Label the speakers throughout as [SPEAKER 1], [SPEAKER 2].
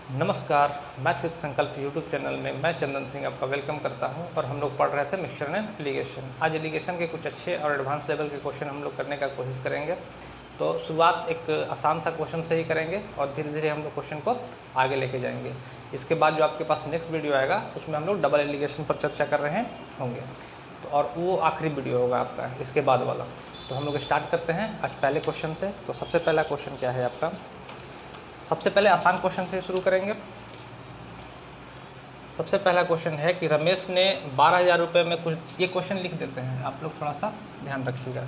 [SPEAKER 1] नमस्कार, maths with संकल्प YouTube channel में मैं चंदन सिंह आपका वेलकम करता हूं और हम लोग पढ़ रहे थे मिक्सचर एंड एलिगेशन। आज एलिगेशन के कुछ अच्छे और एडवांस लेवल के क्वेश्चन हम लोग करने का कोशिश करेंगे। तो शुरुआत एक आसान सा क्वेश्चन से ही करेंगे और धीरे धीरे हम लोग क्वेश्चन को आगे लेके जाएंगे। इसके बाद जो आपके पास नेक्स्ट वीडियो आएगा उसमें हम लोग डबल एलिगेशन पर चर्चा कर रहे होंगे, तो और वो आखिरी वीडियो होगा आपका इसके बाद वाला। तो हम लोग स्टार्ट करते हैं आज पहले क्वेश्चन से। तो सबसे पहला क्वेश्चन क्या है आपका? सबसे पहले आसान क्वेश्चन से शुरू करेंगे। सबसे पहला क्वेश्चन है कि रमेश ने 12,000 रुपये में कुछ, ये क्वेश्चन लिख देते हैं आप लोग, थोड़ा सा ध्यान रखिएगा।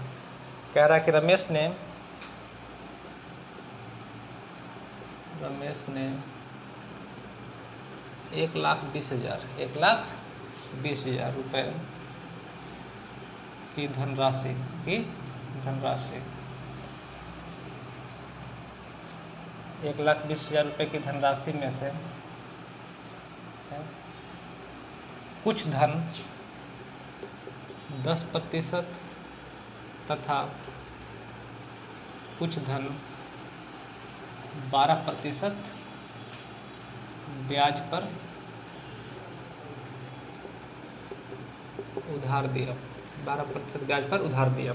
[SPEAKER 1] कह रहा है कि रमेश ने 1,20,000 रुपये की धनराशि 1,20,000 रुपये की धनराशि में से कुछ धन 10% तथा कुछ धन 12% ब्याज पर उधार दिया। 12% ब्याज पर उधार दिया।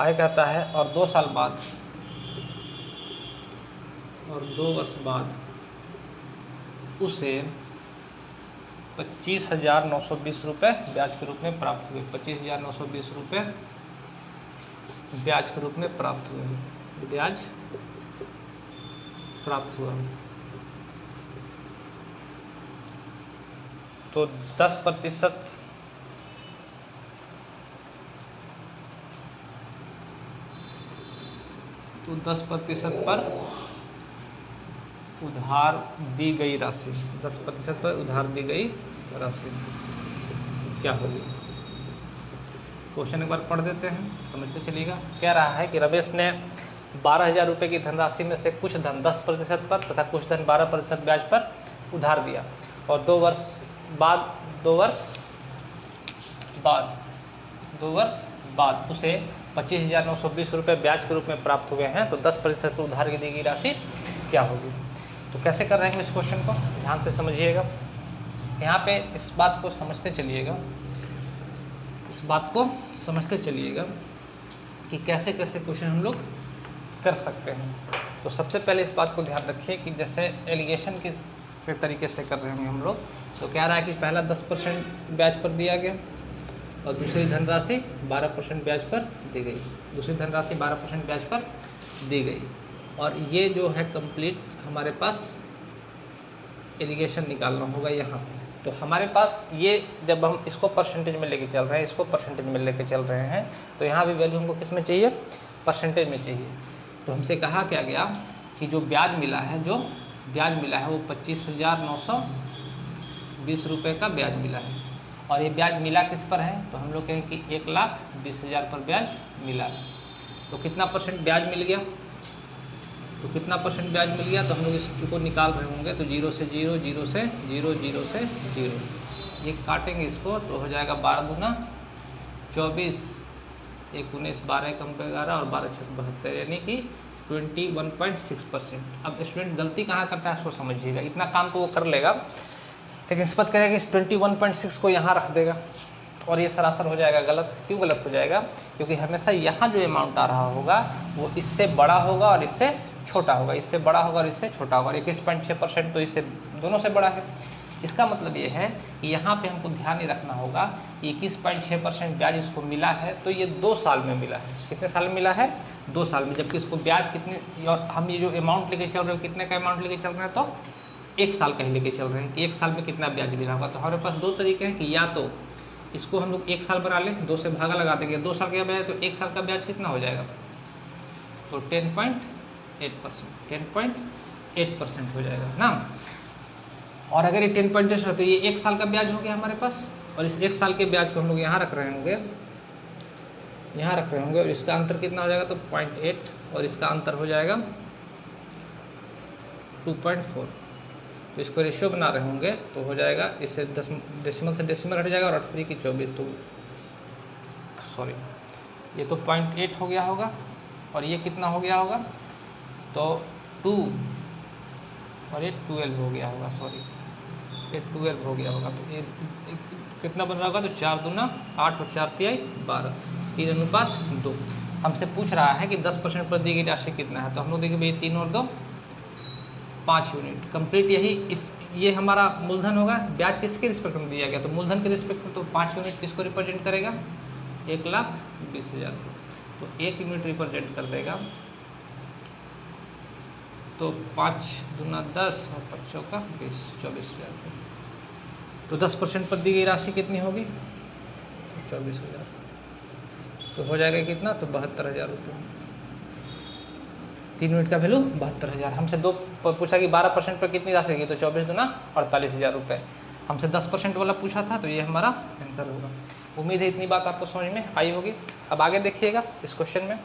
[SPEAKER 1] आगे कहता है और 2 साल बाद और 2 वर्ष बाद उसे 25,920 रुपये ब्याज के रूप में प्राप्त हुए। 25,920 रुपये ब्याज के रूप में प्राप्त हुए। ब्याज प्राप्त हुआ। तो 10% पर उधार दी गई राशि, 10% पर उधार दी गई राशि क्या होगी? क्वेश्चन एक बार पढ़ देते हैं, समझते चलिएगा। कह रहा है कि रमेश ने 12,000 रुपये की धनराशि में से कुछ धन 10% पर तथा कुछ धन 12% ब्याज पर उधार दिया और 2 वर्ष बाद उसे 25,920 रुपये ब्याज के रूप में प्राप्त हुए हैं। तो 10% पर उधार की दी गई राशि क्या होगी? तो कैसे कर रहे हैं इस क्वेश्चन को, ध्यान से समझिएगा। यहाँ पे इस बात को समझते चलिएगा कि कैसे कैसे क्वेश्चन हम लोग कर सकते हैं। तो सबसे पहले इस बात को ध्यान रखिए कि जैसे एलिगेशन के तरीके से कर रहे होंगे हम लोग। तो कह रहा है कि पहला 10% ब्याज पर दिया गया और दूसरी धनराशि 12% ब्याज पर दी गई। और ये जो है कंप्लीट हमारे पास एलिगेशन निकालना होगा यहाँ पे। तो हमारे पास ये जब हम इसको परसेंटेज में लेके चल रहे हैं तो यहाँ भी वैल्यू हमको किस में चाहिए? परसेंटेज में चाहिए। तो हमसे कहा क्या गया कि जो ब्याज मिला है वो 25,920 रुपये का ब्याज मिला है। और ये ब्याज मिला किस पर है? तो हम लोग कहें कि 1,20,000 पर ब्याज मिला है। तो कितना परसेंट ब्याज मिल गया? तो हम लोग इसको निकाल रहे होंगे। तो 0 से 0, 0 से 0, 0 से 0, ये काटेंगे इसको तो हो जाएगा 12 दूना 24, 1 19, 12 कम पे 11 और 12 छक 72, यानी कि 21.6%। अब स्टूडेंट गलती कहाँ करता है इसको समझिएगा। इतना काम तो वो कर लेगा, लेकिन इस पर कहेगा कि 21.6 को यहाँ रख देगा और ये सरासर हो जाएगा गलत। क्यों गलत हो जाएगा? क्योंकि हमेशा यहाँ जो अमाउंट आ रहा होगा वो इससे बड़ा होगा और इससे छोटा होगा, 21.6% तो इससे दोनों से बड़ा है। इसका मतलब ये है कि यहाँ पे हमको ध्यान ही रखना होगा 21.6% ब्याज इसको मिला है, तो ये 2 साल में मिला है। कितने साल में मिला है? 2 साल में। जबकि इसको ब्याज कितने, और हम ये जो अमाउंट लेके चल रहे हैं कितने का अमाउंट लेके चल रहे हैं? तो 1 साल का ही लेके चल रहे हैं कि 1 साल में कितना ब्याज मिला होगा। तो हमारे पास 2 तरीके हैं कि या तो इसको हम लोग 1 साल बना लें, 2 से भागा लगा देंगे, 2 साल का ब्याज तो 1 साल का ब्याज कितना हो जाएगा? तो 10.8% हो जाएगा ना। और अगर ये 10.8 हो तो ये 1 साल का ब्याज हो गया हमारे पास, और इस 1 साल के ब्याज को हम लोग यहाँ रख रहे होंगे और इसका अंतर कितना हो जाएगा? तो 0.8 और इसका अंतर हो जाएगा 2.4। तो इसको रेशियो बना रहे होंगे तो हो जाएगा, इससे डेसिमल से डेसिमल हट जाएगा और 8 की 24, तो सॉरी ये तो 0.8 हो गया होगा और ये कितना हो गया होगा, तो 2 और ये 12 हो गया होगा, सॉरी ये 12 हो गया होगा। तो ये कितना बन रहा होगा, तो 4 दूना 8 और 4 तिहाई 12, 3:2। हमसे पूछ रहा है कि 10% पर दी गई राशि कितना है, तो हम लोग देखिए भाई 3 और 2 5 यूनिट कंप्लीट। यही ये हमारा मूलधन होगा। ब्याज किसके रिस्पेक्ट में दिया गया, तो मूलधन के रिस्पेक्ट में, तो 5 यूनिट किसको रिप्रेजेंट करेगा, 1,20,000। तो 1 यूनिट रिप्रेजेंट कर देगा, तो 5 दूना 10 और 5 चौका 20, 24,000 रुपये। तो 10% पर दी गई राशि कितनी होगी, तो 24,000। तो हो जाएगा कितना, तो 72,000 रुपये। 3 यूनिट का वैल्यू 72,000। हमसे दो पूछा कि 12% पर कितनी राशि होगी, तो 24 दूना 48,000 रुपये। हमसे 10% वाला पूछा था, तो ये हमारा आंसर होगा। उम्मीद है इतनी बात आपको समझ में आई होगी। अब आगे देखिएगा, इस क्वेश्चन में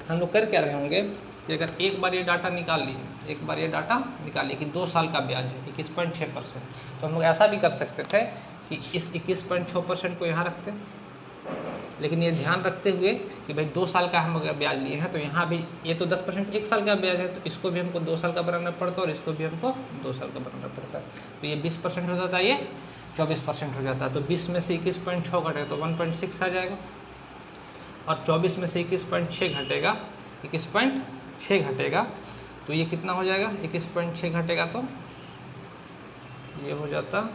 [SPEAKER 1] हम लोग कर क्या रहे होंगे कि अगर एक बार ये डाटा निकाल लिए, एक बार ये डाटा निकालिए कि 2 साल का ब्याज है 21.6%, तो हम लोग ऐसा भी कर सकते थे कि इस 21.6% को यहाँ रखते, लेकिन ये ध्यान रखते हुए कि भाई 2 साल का हम अगर ब्याज लिए हैं, तो यहाँ भी ये तो 10% 1 साल का ब्याज है, तो इसको भी हमको 2 साल का बनाना पड़ता है और इसको भी हमको 2 साल का बनाना पड़ता है। तो ये 20% हो जाता है, ये 24% हो जाता है। तो 20 में से 21.6 घटेगा तो 1.6 आ जाएगा, और 24 में से 21.6 घटेगा 21.6 घटेगा, तो ये कितना हो जाएगा, 21.6 घटेगा तो ये हो जाता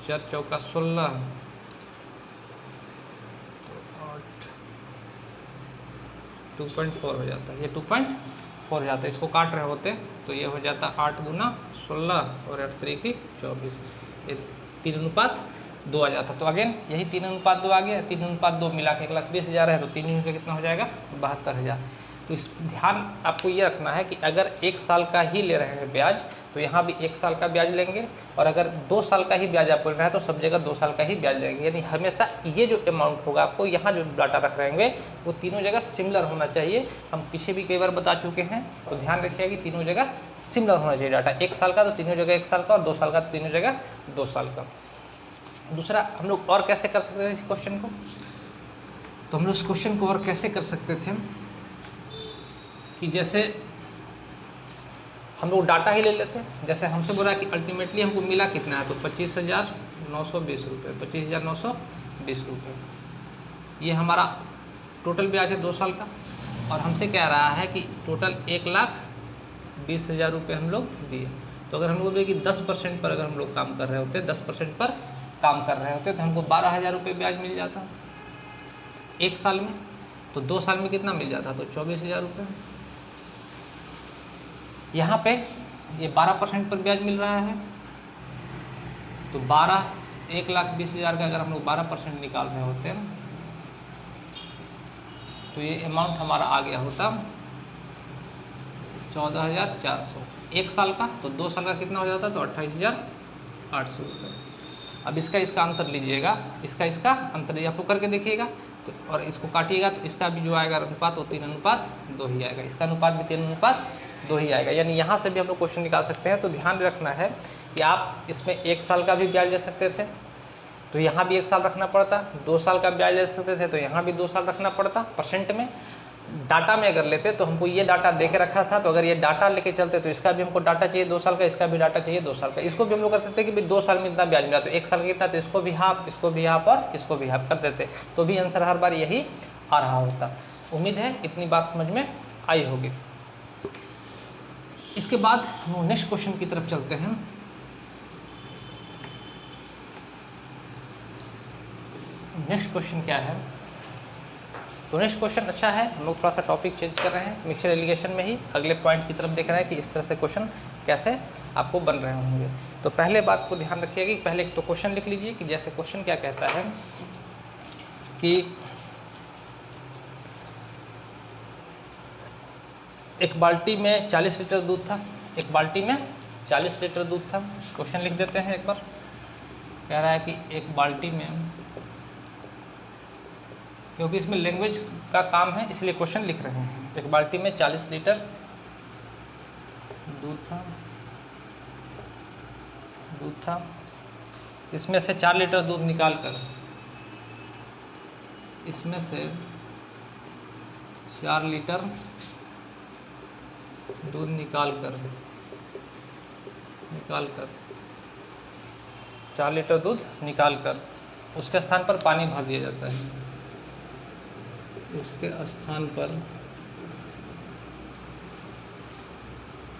[SPEAKER 1] 4 चौका 16, 2.4 हो जाता है, ये 2.4 हो जाता है। इसको काट रहे होते तो ये हो जाता 8 दूना 16 और 8 3 24, ये 3:2 आ जाता। तो अगेन यही 3:2 आ गया, 3:2 मिला के 1,20,000 है, तो 3 यूनिट का कितना हो जाएगा, 72,000। तो इस ध्यान आपको ये रखना है कि अगर 1 साल का ही ले रहे हैं ब्याज, तो यहाँ भी 1 साल का ब्याज लेंगे, और अगर 2 साल का ही ब्याज आपको लेना है तो सब जगह 2 साल का ही ब्याज लेंगे। यानी हमेशा ये जो अमाउंट होगा, आपको यहाँ जो डाटा रख रहे होंगे वो तीनों जगह सिमिलर होना चाहिए। हम पीछे भी कई बार बता चुके हैं, तो ध्यान रखिएगा कि तीनों जगह सिमिलर होना चाहिए डाटा। 1 साल का तो तीनों जगह 1 साल का, और 2 साल का तो तीनों जगह 2 साल का। दूसरा हम लोग और कैसे कर सकते थे इस क्वेश्चन को, तो हम लोग इस क्वेश्चन को और कैसे कर सकते थे कि जैसे हम लोग डाटा ही ले लेते हैं। जैसे हमसे बोला कि अल्टीमेटली हमको मिला कितना है, तो 25,920 रुपये, 25,920 रुपये ये हमारा टोटल ब्याज है 2 साल का। और हमसे कह रहा है कि टोटल 1,20,000 रुपये हम लोग दिए। तो अगर हम लोग बोले कि 10% पर अगर हम लोग काम कर रहे होते, 10% पर काम कर रहे होते, तो हमको 12,000 रुपये ब्याज मिल जाता 1 साल में। तो 2 साल में कितना मिल जाता, तो 24,000 रुपये। यहाँ पे ये 12% पर ब्याज मिल रहा है, तो 1,20,000 का अगर हम लोग 12% निकाल रहे होते हैं, तो ये अमाउंट हमारा आ गया होता 14,400 1 साल का। तो 2 साल का कितना हो जाता, तो 28,800 रुपये। अब इसका अंतर लीजिएगा, इसका अंतर आप लोग करके देखिएगा, तो और इसको काटिएगा, तो इसका भी जो आएगा अनुपात वो 3:2 ही आएगा, इसका अनुपात भी 3:2 ही आएगा। यानी यहाँ से भी हम लोग क्वेश्चन निकाल सकते हैं। तो ध्यान रखना है कि आप इसमें 1 साल का भी ब्याज ले सकते थे, तो यहाँ भी 1 साल रखना पड़ता, 2 साल का ब्याज ले सकते थे, तो यहाँ भी 2 साल रखना पड़ता। परसेंट में डाटा में अगर लेते तो हमको ये डाटा दे के रखा था, तो अगर ये डाटा लेके चलते तो इसका भी हमको डाटा चाहिए 2 साल का, इसका भी डाटा चाहिए 2 साल का। इसको भी हम लोग कर सकते हैं कि भाई 2 साल में इतना ब्याज मिला, तो 1 साल का कितना, तो इसको भी हाफ, इसको भी हाफ और इसको भी हाफ कर देते, तो भी आंसर हर बार यही आ रहा होता। उम्मीद है इतनी बात समझ में आई होगी। इसके बाद हम नेक्स्ट क्वेश्चन की तरफ चलते हैं। नेक्स्ट क्वेश्चन क्या है, तो नेक्स्ट क्वेश्चन अच्छा है, हम लोग थोड़ा सा टॉपिक चेंज कर रहे हैं, मिक्सचर एलिगेशन में ही अगले पॉइंट की तरफ देख रहे हैं कि इस तरह से क्वेश्चन कैसे आपको बन रहे होंगे। तो पहले बात को ध्यान रखिएगा कि पहले एक तो क्वेश्चन लिख लीजिए कि जैसे क्वेश्चन क्या कहता है कि एक बाल्टी में 40 लीटर दूध था, एक बाल्टी में 40 लीटर दूध था। क्वेश्चन लिख देते हैं एक बार। कह रहा है कि एक बाल्टी में, क्योंकि इसमें लैंग्वेज का काम है इसलिए क्वेश्चन लिख रहे हैं। एक बाल्टी में 40 लीटर दूध था, इसमें से 4 लीटर दूध निकाल कर, इसमें से 4 लीटर दूध निकाल कर निकाल कर 4 लीटर दूध निकाल कर उसके स्थान पर पानी भर दिया जाता है, उसके स्थान पर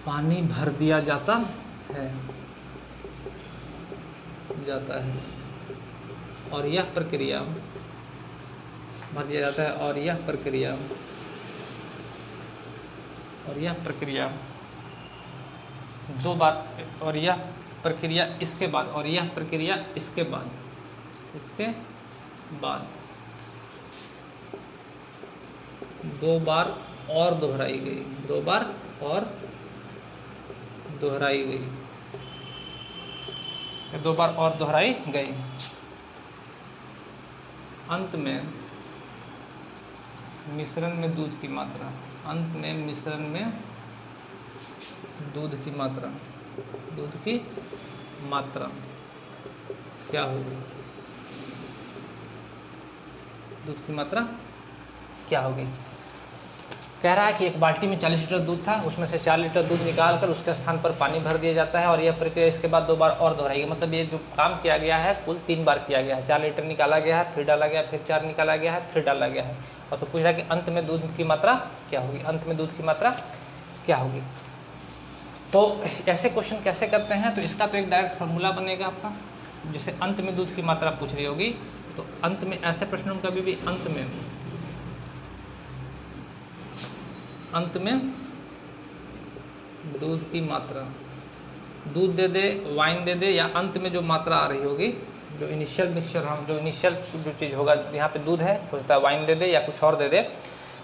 [SPEAKER 1] पानी भर दिया जाता है और यह प्रक्रिया भर दिया जाता है और यह प्रक्रिया 2 बार और यह प्रक्रिया इसके बाद 2 बार और दोहराई गई, 2 बार और दोहराई गई। अंत में मिश्रण में दूध की मात्रा क्या होगी? दूध की मात्रा क्या होगी? कह रहा है कि एक बाल्टी में 40 लीटर दूध था, उसमें से 4 लीटर दूध निकाल कर उसके स्थान पर पानी भर दिया जाता है और यह प्रक्रिया इसके बाद 2 बार और दोहराई गई। मतलब ये जो काम किया गया है कुल 3 बार किया गया है। 4 लीटर निकाला गया है, फिर डाला गया, फिर 4 निकाला गया है, फिर डाला गया है। और तो पूछ रहा है कि अंत में दूध की मात्रा क्या होगी? तो ऐसे क्वेश्चन कैसे करते हैं? तो इसका तो एक डायरेक्ट फार्मूला बनेगा आपका। जैसे अंत में दूध की मात्रा पूछ रही होगी तो अंत में ऐसे प्रश्नों में कभी भी अंत में दूध की मात्रा, दूध दे दे, वाइन दे दे, या अंत में जो मात्रा आ रही होगी, जो इनिशियल मिक्सचर जो चीज़ होगा, यहाँ पे दूध है, हो सकता है वाइन दे दे या कुछ और दे दे,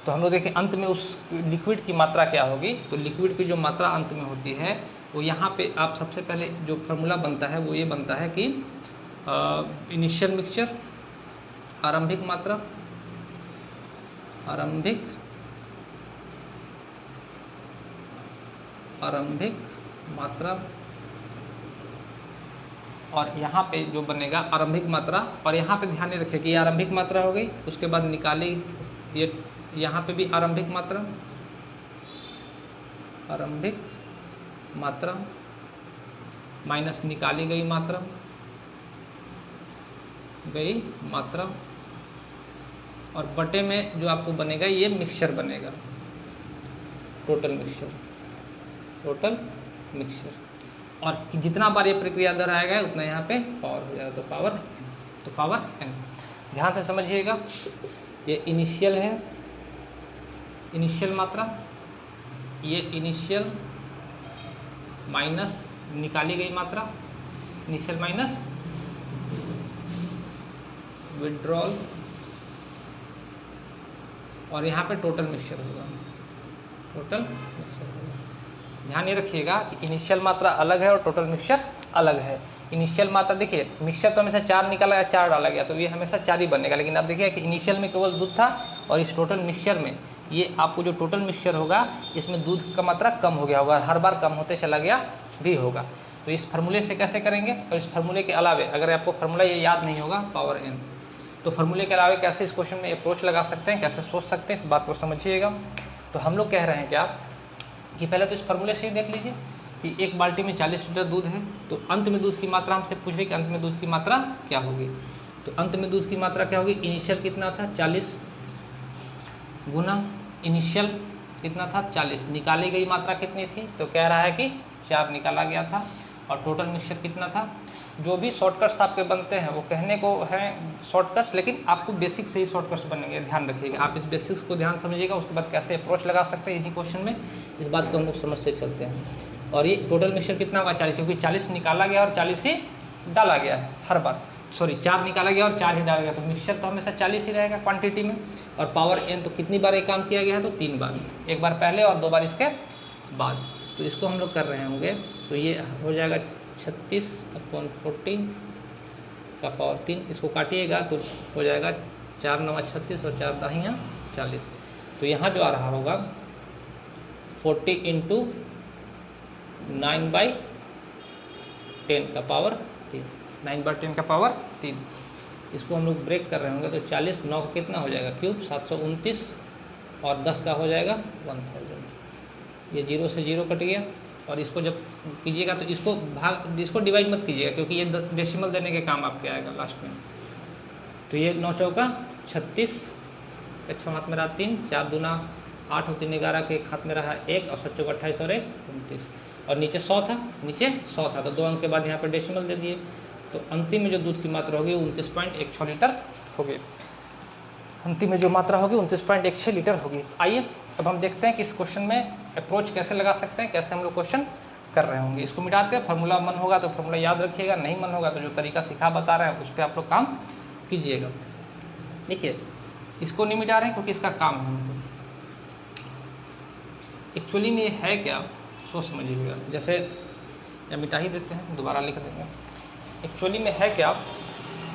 [SPEAKER 1] तो हम लोग देखें अंत में उस लिक्विड की मात्रा क्या होगी। तो लिक्विड की जो मात्रा अंत में होती है वो यहाँ पे आप सबसे पहले जो फार्मूला बनता है वो ये बनता है कि इनिशियल मिक्सचर, आरंभिक मात्रा और यहाँ पे जो बनेगा आरंभिक मात्रा, और यहाँ पे ध्यान रखें कि ये आरंभिक मात्रा हो गई, उसके बाद निकाली, ये यहाँ पे भी आरंभिक मात्रा माइनस निकाली गई मात्रा और बटे में जो आपको बनेगा ये मिक्सचर बनेगा, टोटल मिक्सचर। और जितना बार ये प्रक्रिया दोहराएगा उतना यहाँ पे पावर हो जाएगा, तो पावर n। ध्यान से समझिएगा, ये इनिशियल है, इनिशियल मात्रा, ये इनिशियल माइनस निकाली गई मात्रा, इनिशियल माइनस विड्रॉल, और यहाँ पे टोटल मिक्सचर होगा, ध्यान ये रखिएगा कि इनिशियल मात्रा अलग है और टोटल मिक्सचर अलग है। इनिशियल मात्रा देखिए, मिक्सचर तो हमेशा 4 निकाला गया, 4 डाला गया, तो ये हमेशा 4 ही बनेगा। लेकिन आप देखिए कि इनिशियल में केवल दूध था और इस टोटल मिक्सचर में ये आपको जो टोटल मिक्सचर होगा इसमें दूध का मात्रा कम हो गया होगा, हर बार कम होते चला गया भी होगा। तो इस फार्मूले से कैसे करेंगे? और इस फार्मूले के अलावे अगर आपको फार्मूला ये याद नहीं होगा पावर n, तो फार्मूले के अलावे कैसे इस क्वेश्चन में अप्रोच लगा सकते हैं, कैसे सोच सकते हैं, इस बात को समझिएगा। तो हम लोग कह रहे हैं क्या कि पहले तो इस फार्मूले से ही देख लीजिए कि एक बाल्टी में 40 लीटर दूध है, तो अंत में दूध की मात्रा हमसे पूछ रही कि अंत में दूध की मात्रा क्या होगी। तो अंत में दूध की मात्रा क्या होगी? इनिशियल कितना था? 40 गुना इनिशियल कितना था? 40। निकाली गई मात्रा कितनी थी? तो कह रहा है कि 4 निकाला गया था। और टोटल मिक्सचर कितना था? जो भी शॉर्टकट्स आपके बनते हैं वो कहने को हैं शॉर्टकट्स, लेकिन आपको बेसिक से ही शॉर्टकट्स बनेंगे, ध्यान रखिएगा। आप इस बेसिक्स को ध्यान समझिएगा, उसके बाद कैसे अप्रोच लगा सकते हैं इसी क्वेश्चन में, इस बात को हम लोग समझते चलते हैं। और ये टोटल मिक्सचर कितना होगा? 40, क्योंकि 40 निकाला गया और 40 ही डाला गया है हर बार। 4 निकाला गया और 4 ही डाला गया, तो मिक्सचर तो हमेशा 40 ही रहेगा क्वांटिटी में। और पावर n तो कितनी बार ये काम किया गया है? तो 3 बार, एक बार पहले और 2 बार इसके बाद। तो इसको हम लोग कर रहे होंगे, तो ये हो जाएगा 36/40 का पावर 3। इसको काटिएगा तो हो जाएगा 4 9 36 और 4 दाहियाँ 40। तो यहाँ जो आ रहा होगा 40 × 9/10 का पावर 3, 9/10 का पावर 3। इसको हम लोग ब्रेक कर रहे होंगे, तो 40 9 का कितना हो जाएगा? क्यूब 729 और 10 का हो जाएगा 1000। ये 0 से 0 कट गया और इसको जब कीजिएगा तो इसको डिवाइड मत कीजिएगा, क्योंकि ये डेसिमल देने के काम आपके आएगा लास्ट में। तो ये 9 चौका 36, 1 हाथ में रहा 3, 4 दूना 8 और 3 11 के एक हाथ में रहा 1 और 7 चौका 28 और 1 29, और नीचे 100 था, नीचे 100 था, तो 2 अंक के बाद यहाँ पर डेसिमल दे दिए। तो अंतिम में जो दूध की मात्रा होगी 29.16 लीटर होगी। अंतिम में जो मात्रा होगी 29.16 लीटर होगी। आइए अब हम देखते हैं कि इस क्वेश्चन में अप्रोच कैसे लगा सकते हैं, कैसे हम लोग क्वेश्चन कर रहे होंगे। इसको मिटाते हैं, फार्मूला मन होगा तो फार्मूला याद रखिएगा, नहीं मन होगा तो जो तरीका सिखा बता रहे हैं उस पर आप लोग काम कीजिएगा। देखिए इसको नहीं मिटा रहे हैं क्योंकि इसका काम है हमको। एक्चुअली में ये है क्या, सोच समझिएगा। जैसे या मिटा ही देते हैं, दोबारा लिख देंगे। एक्चुअली में है क्या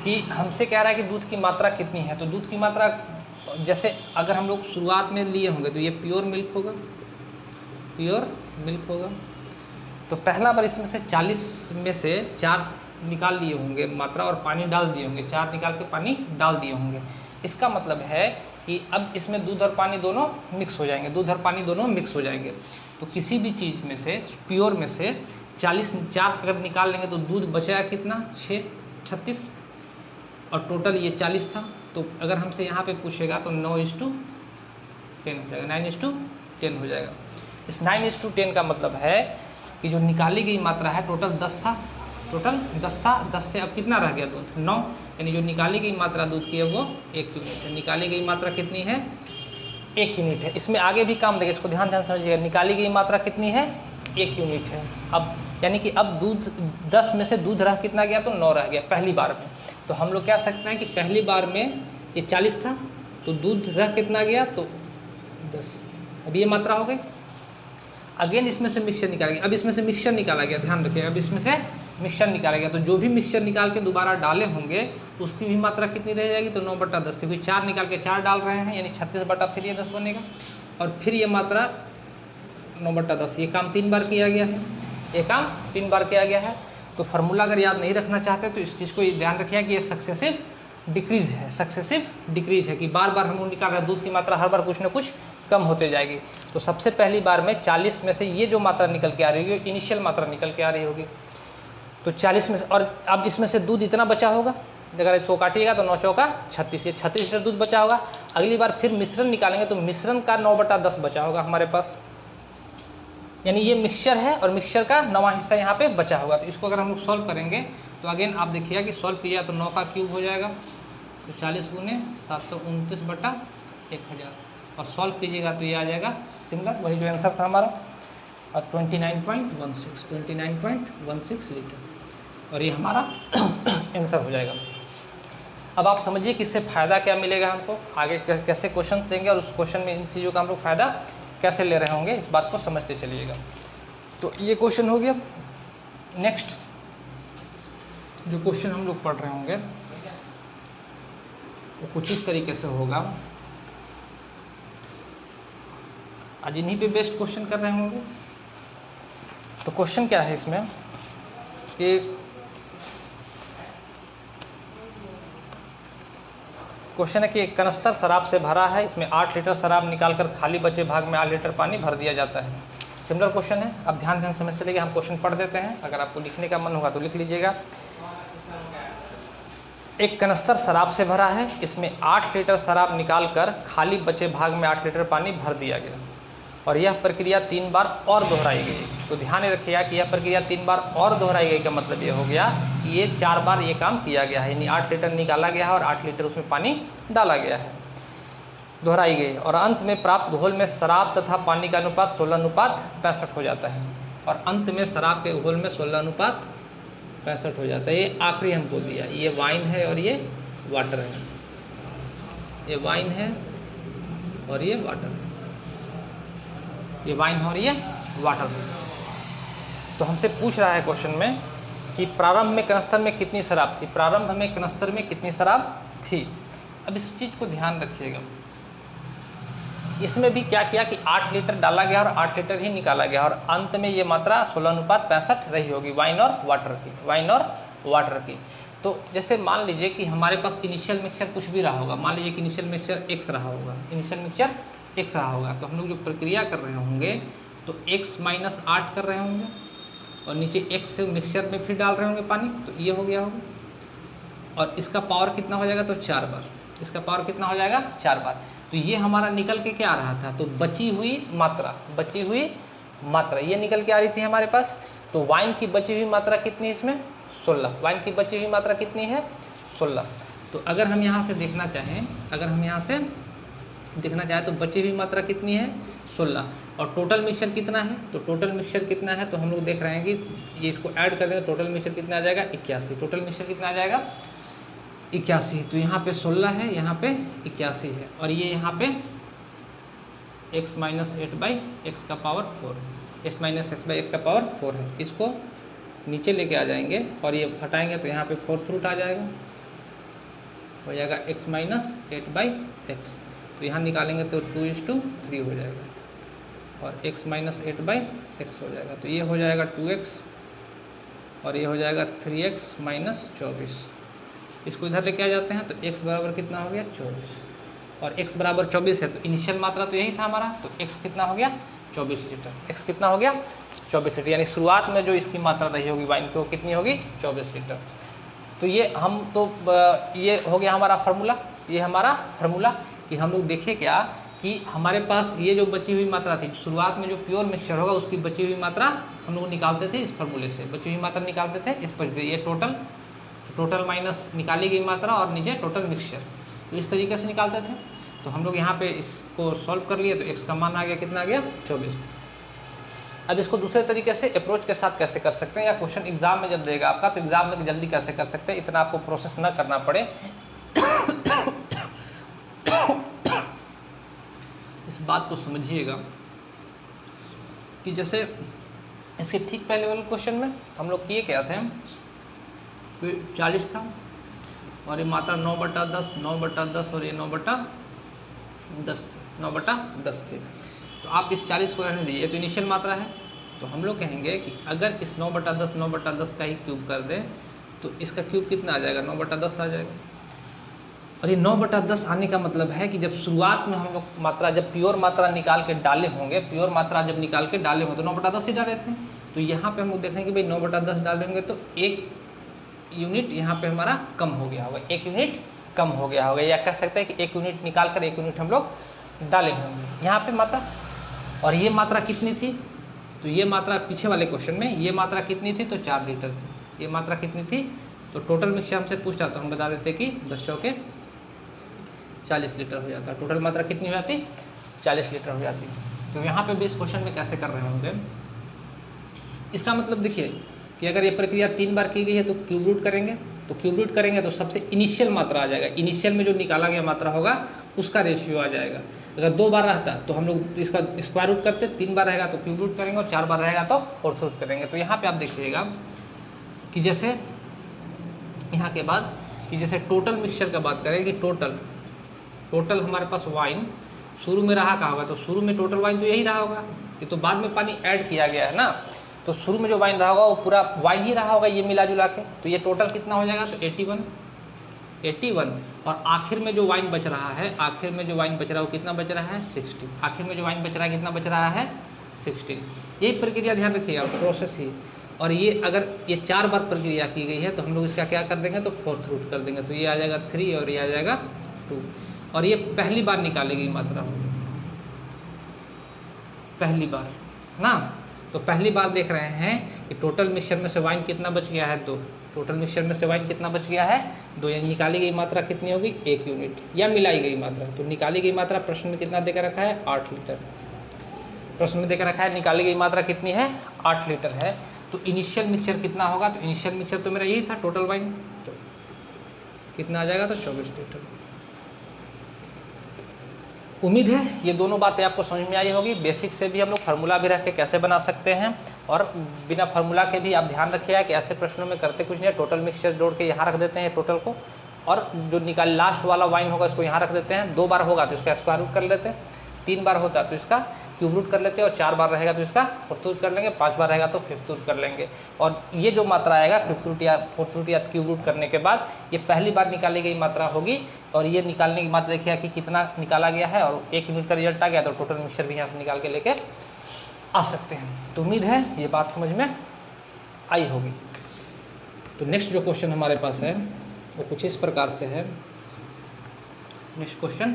[SPEAKER 1] कि हमसे कह रहा है कि दूध की मात्रा कितनी है। तो दूध की मात्रा जैसे अगर हम लोग शुरुआत में लिए होंगे तो ये प्योर मिल्क होगा, प्योर मिल्क होगा। तो पहला बार इसमें से 40 में से 4 निकाल लिए होंगे मात्रा और पानी डाल दिए होंगे, 4 निकाल के पानी डाल दिए होंगे। इसका मतलब है कि अब इसमें दूध और पानी दोनों मिक्स हो जाएंगे, दूध और पानी दोनों मिक्स हो जाएंगे। तो किसी भी चीज़ में से प्योर में से 4 अगर निकाल लेंगे तो दूध बचेगा कितना, 36, और टोटल ये 40 था। तो अगर हमसे यहाँ पे पूछेगा तो 9:10 हो जाएगा, 9:10 हो जाएगा। इस 9:10 का मतलब है कि जो निकाली गई मात्रा है टोटल 10 था, टोटल 10 था। 10 से अब कितना रह गया दूध, 9, यानी जो निकाली गई मात्रा दूध की है वो 1 यूनिट है। निकाली गई मात्रा कितनी है, 1 यूनिट है। इसमें आगे भी काम देगा, इसको ध्यान समझिएगा। निकाली गई मात्रा कितनी है, 1 यूनिट है। अब यानी कि अब दूध 10 में से दूध रह कितना गया, तो 9 रह गया पहली बार में। तो हम लोग कह सकते हैं कि पहली बार में ये 40 था तो दूध रह कितना गया, तो 10। अब ये मात्रा हो गई। अगेन इसमें से मिक्सचर निकाला गया, अब इसमें से मिक्सचर निकाला गया, ध्यान रखिएगा। अब इसमें से मिक्सचर निकाला गया तो जो भी मिक्सचर निकाल के दोबारा डाले होंगे उसकी भी मात्रा कितनी रह जाएगी, तो 9/10, क्योंकि 4 निकाल के 4 डाल रहे हैं, यानी 36 फिर ये 10 बनेगा। और फिर ये मात्रा 9/10, ये काम 3 बार किया गया है, ये काम 3 बार किया गया है। तो फार्मूला अगर याद नहीं रखना चाहते तो इस चीज़ को ध्यान रखिए कि ये सक्सेसिव डिक्रीज है, सक्सेसिव डिक्रीज है, कि बार बार हम लोग निकाल रहे हैं, दूध की मात्रा हर बार कुछ ना कुछ कम होते जाएगी। तो सबसे पहली बार में 40 में से ये जो मात्रा निकल के आ रही होगी, इनिशियल मात्रा निकल के आ रही होगी, तो 40 में से, और अब इसमें से दूध इतना बचा होगा, अगर इसको काटिएगा तो 9 चौका 36, ये 36 लीटर दूध बचा होगा। अगली बार फिर मिश्रण निकालेंगे तो मिश्रण का 9/10 बचा होगा हमारे पास, यानी ये मिक्सचर है और मिक्सचर का 9वां हिस्सा यहाँ पे बचा होगा। तो इसको अगर हम लोग सॉल्व करेंगे तो अगेन आप देखिएगा कि सॉल्व किया तो 9 का क्यूब हो जाएगा, तो 40 गुने 729/1000, और सॉल्व कीजिएगा तो ये आ जाएगा सिमिलर, वही जो आंसर था हमारा, और 29.16 लीटर, और ये हमारा आंसर हो जाएगा। अब आप समझिए कि इससे फ़ायदा क्या मिलेगा हमको, आगे कैसे क्वेश्चन देंगे और उस क्वेश्चन में इन चीज़ों का हम लोग फ़ायदा कैसे ले रहे होंगे, इस बात को समझते चलिएगा। तो ये क्वेश्चन हो गया। नेक्स्ट जो क्वेश्चन हम लोग पढ़ रहे होंगे वो कुछ इस तरीके से होगा। आज इन्हीं पे बेस्ट क्वेश्चन कर रहे होंगे। तो क्वेश्चन क्या है इसमें कि क्वेश्चन है कि एक कनस्तर शराब से भरा है, इसमें 8 लीटर शराब निकालकर खाली बचे भाग में 8 लीटर पानी भर दिया जाता है। सिमिलर क्वेश्चन है। अब ध्यान समझ चलिएगा, हम क्वेश्चन पढ़ देते हैं, अगर आपको लिखने का मन होगा तो लिख लीजिएगा। एक कनस्तर शराब से भरा है, इसमें 8 लीटर शराब निकालकर खाली बचे भाग में 8 लीटर पानी भर दिया गया और यह प्रक्रिया 3 बार और दोहराई गई। तो ध्यान रखिएगा कि यह प्रक्रिया 3 बार और दोहराई गई का मतलब ये हो गया कि ये 4 बार ये काम किया गया है, यानी 8 लीटर निकाला गया है और 8 लीटर उसमें पानी डाला गया है, दोहराई गई। और अंत में प्राप्त घोल में शराब तथा पानी का अनुपात 16:65 हो जाता है, और अंत में शराब के घोल में 16:65 हो जाता है। ये आखिरी हमको दिया, ये वाइन है और ये वाटर है, ये वाइन है और ये वाटर है, ये वाइन है और ये वाटर है। तो हमसे पूछ रहा है क्वेश्चन में कि प्रारंभ में कनस्तर में कितनी शराब थी, प्रारंभ में कनस्तर में कितनी शराब थी। अब इस चीज़ को ध्यान रखिएगा, इसमें भी क्या किया कि 8 लीटर डाला गया और 8 लीटर ही निकाला गया, और अंत में ये मात्रा 16:65 रही होगी वाइन और वाटर की, वाइन और वाटर की। तो जैसे मान लीजिए कि हमारे पास इनिशियल मिक्सचर कुछ भी रहा होगा, मान लीजिए कि इनिशियल मिक्सचर x रहा होगा, इनिशियल मिक्सचर x रहा होगा, तो हम लोग जो प्रक्रिया कर रहे होंगे तो x माइनस 8 कर रहे होंगे और नीचे x से मिक्सचर में फिर डाल रहे होंगे पानी, तो ये हो गया होगा। और इसका पावर कितना हो जाएगा, तो 4 बार, इसका पावर कितना हो जाएगा 4 बार। तो ये हमारा निकल के क्या आ रहा था, तो बची हुई मात्रा ये निकल के आ रही थी हमारे पास। तो वाइन की बची हुई मात्रा कितनी है इसमें, 16। वाइन की बची हुई मात्रा कितनी है, 16। तो अगर हम यहाँ से देखना चाहें, तो बची हुई मात्रा कितनी है, 16। और टोटल मिक्सचर कितना है, तो टोटल मिक्सचर कितना है, तो हम लोग देख रहे हैं कि ये इसको ऐड कर देंगे, टोटल मिक्सचर कितना आ जाएगा, 81। टोटल मिक्सचर कितना आ जाएगा, 81। तो यहाँ पे 16 है, यहाँ पे 81 है, और ये यहाँ पे x माइनस 8/x का पावर 4, x माइनस 8/8 का पावर 4 है। इसको नीचे लेके आ जाएंगे और ये हटाएंगे तो यहाँ पे 4th रूट आ जाएगा, हो जाएगा x माइनस 8/x। तो यहाँ निकालेंगे तो 2:3 हो जाएगा और x माइनस 8/x हो जाएगा। तो ये हो जाएगा 2x और ये हो जाएगा 3x माइनस 24। इसको इधर लेके आ जाते हैं तो x बराबर कितना हो गया, 24, और x बराबर 24 है। तो इनिशियल मात्रा तो यही था हमारा, तो x कितना हो गया, 24 लीटर। x कितना हो गया, 24 लीटर, यानी शुरुआत में जो इसकी मात्रा रही होगी वाइन की वो कितनी होगी, 24 लीटर। तो ये ये हो गया हमारा फार्मूला। ये हमारा फार्मूला कि हम लोग देखें क्या कि हमारे पास ये जो बची हुई मात्रा थी, शुरुआत में जो प्योर मिक्सचर होगा उसकी बची हुई मात्रा हम लोग निकालते थे इस फार्मूले से, बची हुई मात्रा निकालते थे इस पर। ये टोटल माइनस निकाली गई मात्रा और नीचे टोटल मिक्सचर, तो इस तरीके से निकालते थे। तो हम लोग यहाँ पे इसको सॉल्व कर लिए तो x का मान आ गया, कितना आ गया, 24। अब इसको दूसरे तरीके से अप्रोच के साथ कैसे कर सकते हैं, या क्वेश्चन एग्जाम में जब देगा आपका तो एग्जाम में जल्दी कैसे कर सकते हैं, इतना आपको प्रोसेस ना करना पड़े। इस बात को समझिएगा कि जैसे इसके ठीक पहले वाले क्वेश्चन में हम लोग किए क्या थे, 40 था और ये मात्रा 9/10, 9/10 और ये 9/10 थे, 9/10 थे। तो आप इस 40 को रहने दीजिए, ये तो इनिशियल मात्रा है। तो हम लोग कहेंगे कि अगर इस 9/10 का ही क्यूब कर दें तो इसका क्यूब कितना आ जाएगा, 9/10 आ जाएगा। और ये 9/10 आने का मतलब है कि जब शुरुआत में हम लोग मात्रा, जब प्योर मात्रा निकाल के डाले होंगे, प्योर मात्रा जब निकाल के डाले होंगे तो 9/10 ही डाले थे। तो यहाँ पे हम लोग देखेंगे भाई 9/10 डाले होंगे तो 1 यूनिट यहाँ पे हमारा कम हो गया होगा, 1 यूनिट कम हो गया होगा, या कह सकते हैं कि 1 यूनिट निकाल कर 1 यूनिट हम लोग डाले होंगे यहाँ पे मात्रा। और ये मात्रा कितनी थी, तो ये मात्रा पीछे वाले क्वेश्चन में ये मात्रा कितनी थी, तो 4 लीटर थी। ये मात्रा कितनी थी, तो टोटल मिक्सचर हमसे पूछता तो हम बता देते कि 10 के 40 लीटर हो जाता। टोटल मात्रा कितनी हो जाती, 40 लीटर हो जाती। तो यहाँ पे भी इस क्वेश्चन में कैसे कर रहे होंगे, इसका मतलब देखिए कि अगर ये प्रक्रिया 3 बार की गई है तो क्यूब रूट करेंगे, तो क्यूब रूट करेंगे तो सबसे इनिशियल मात्रा आ जाएगा, इनिशियल में जो निकाला गया मात्रा होगा उसका रेशियो आ जाएगा। अगर 2 बार रहता तो हम लोग इसका स्क्वायर रूट करते, 3 बार रहेगा तो क्यूब रूट करेंगे और 4 बार रहेगा तो फोर्थ रूट करेंगे। तो यहाँ पे आप देखिएगा कि जैसे यहाँ के बाद कि जैसे टोटल मिक्सचर का बात करें कि टोटल हमारे पास वाइन शुरू में रहा कहाँ होगा, तो शुरू में टोटल वाइन तो यही रहा होगा, ये तो बाद में पानी ऐड किया गया है ना। तो शुरू में जो वाइन रहा होगा वो पूरा वाइन ही रहा होगा ये मिला जुला के। तो ये टोटल कितना हो जाएगा, तो 81 और आखिर में जो वाइन बच रहा है, आखिर में जो वाइन बच रहा है वो कितना बच रहा है, 16। आखिर में जो वाइन बच रहा है कितना बच रहा है, 16। यही प्रक्रिया ध्यान रखिएगा, प्रोसेस ही। और ये अगर ये 4 बार प्रक्रिया की गई है तो हम लोग इसका क्या कर देंगे, तो फोर्थ रूट कर देंगे। तो ये आ जाएगा 3 और ये आ जाएगा 2। और ये पहली बार निकाली गई मात्रा होगी, पहली बार ना। तो पहली बार देख रहे हैं कि टोटल मिक्सचर में से वाइन कितना बच गया है, 2। टोटल मिक्सचर में से वाइन कितना बच गया है, 2। यानी निकाली गई मात्रा कितनी होगी, 1 यूनिट, या मिलाई गई मात्रा। तो निकाली गई मात्रा प्रश्न में कितना देकर रखा है, 8 लीटर। प्रश्न में देकर रखा है निकाली गई मात्रा कितनी है, 8 लीटर है। तो इनिशियल मिक्सचर कितना होगा, तो इनिशियल मिक्सचर तो मेरा यही था टोटल वाइन, तो कितना आ जाएगा, तो 24 लीटर। उम्मीद है ये दोनों बातें आपको समझ में आई होगी। बेसिक से भी हम लोग फार्मूला भी रख के कैसे बना सकते हैं, और बिना फार्मूला के भी आप ध्यान रखिएगा कि ऐसे प्रश्नों में करते कुछ नहीं है, टोटल मिक्सचर जोड़ के यहाँ रख देते हैं टोटल को, और जो निकाल लास्ट वाला वाइन होगा इसको यहाँ रख देते हैं। 2 बार होगा तो इसका स्क्वायर रूट कर लेते हैं, 3 बार होता तो इसका क्यूब रूट कर लेते हैं, और 4 बार रहेगा तो इसका फोर्थ रूट कर लेंगे, 5 बार रहेगा तो फिफ्थ रूट कर लेंगे। और ये जो मात्रा आएगा फिफ्थ रूट या फोर्थ रूट या क्यूब रूट करने के बाद ये पहली बार निकाली गई मात्रा होगी। और ये निकालने की मात्रा देखिए कि कितना निकाला गया है, और 1 यूनिट का रिजल्ट आ गया तो टोटल मिक्सचर भी यहाँ से निकाल के लेके आ सकते हैं। तो उम्मीद है ये बात समझ में आई होगी। तो नेक्स्ट जो क्वेश्चन हमारे पास है वो कुछ इस प्रकार से है। नेक्स्ट क्वेश्चन